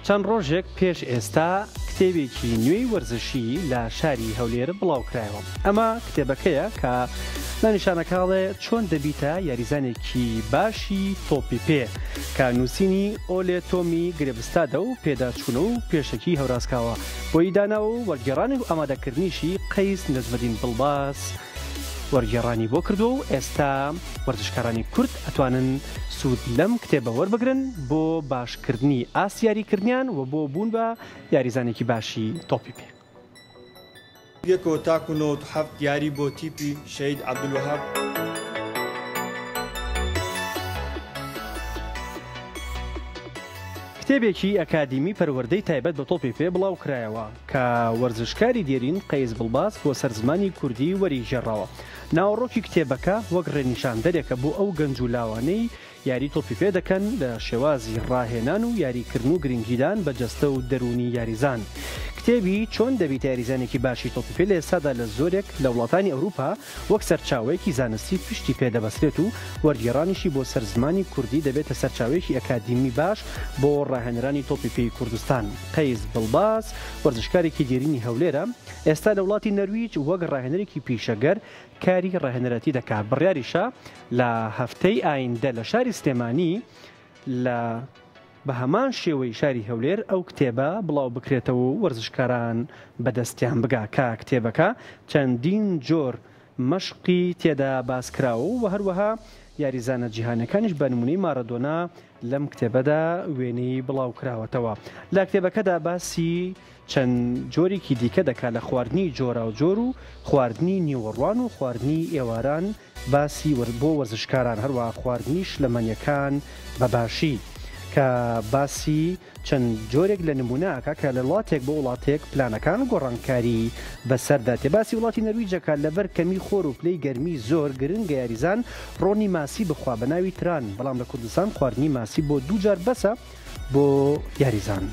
چەند ڕۆژێک پێش ئێستا کتێبێکی نوێی وەرزشی لە شاری هەولێر بڵاو کرایەوە. ئەمە کتێبەکەیە کە لە نیشانەکاڵێ چۆن دەبیتە یاریزانێکی باشی تۆپی پێ کە نووسینی ئۆلێ تۆمی گرێبستادە و پێداچوونە و پێشەکی هەوراسکاوە بۆی داناوە و وەرگێڕانی و ئامادەکردنیشی قەیس نەجمەدین بڵباس وەرگێڕانی بۆ کردو و ئێستا وەرزشکارانی کورد ئەتوانن سوود لەم کتێبە وەربگرن بۆ باشکردنی ئاسیاریکردنیان و بۆ بوون بە یاریزانێکی باشی تۆپی پێ. یەکەوە تاکو 97 یاری بۆ تیپی شەید عەبدولوەهاب. کتێبێکی ئەکادیمی پەروەردەی تایبەت بە تۆپی پێ بڵاو کرایەوە کە وەرزشکاری دێرین قەیس بڵباس بۆ سەرزمانی کوردی وەریژێڕاوە. ناوەڕۆکی کتێبەکە وەک ڕێنیشاندەرێکە بۆ ئەو گەنج و لاوانەی یاری تۆپی پێ دەکەن لە شێوازی ڕاهێنان و یاریکردن و گرنگیدان بە جەستە و دەرونی یاریزان. کتێبی چۆن دەبیت یاریزانێکی باشی تۆپی پێ لە ئێستادا لە زۆرێک لە وڵاتانی ئەوروپا وەک سەرچاوەیەکی زانستی پشتی پێدەبەسترێت و وەرگێڕانیشی بۆ سەرزمانی کوردی دەبێتە سەرچاوێکی ئەکادیمی باش بۆ ڕاهێنرانی تۆپی پێی کوردستان. قەیس بڵباس وەرزشکارێکی دێرینی هەولێرە ئێستا لە وڵاتی نەرویج وەک ڕاهێنەرێکی پیشەگەر کاری ڕاهێنەرەتی دەکات. بڕیاریشە لە هەفتەی ئایندە لە شاری سلێمانی لە بە هەمان شێوەی شاری هەولێر ئەو کتێبە بڵاو بکرێتەوە و وەرزشکاران بەدەستیان بگا کە کتێبەکە چەندین جۆر مەشقی تێدا باسکراوە و هەروەها یاریزانە جیهانەکانیش بە نمونەی مارەدۆنا لەم کتێبەدا وێنەی بڵاو کراوەتەوە. لە کتێبەکەدا باسی چەند جۆرێکی دیکە دەکات لە خواردنی جۆرا و جۆر و خواردنی نیوەڕوان و خواردنی ئێواران باسی بۆ وەرزشکاران هەروە خواردنیش لە مەنیەکان بەباشی کە باسی چەند جۆرێک لە نمونەکە کە لە وڵاتێک بۆ وڵاتێک پلانەکان و گۆڕانکاری بەسەردا تێ. باسی وڵاتی نەرویجەکە لەبەر کەمی خۆر و پلەی گەرمی زۆر گرنگە یاریزان ڕۆنی ماسی بخوا بە ناوی تران، بەڵام لە کوردستان خواردنی ماسی بۆ دوو جار بەسە بۆ یاریزان.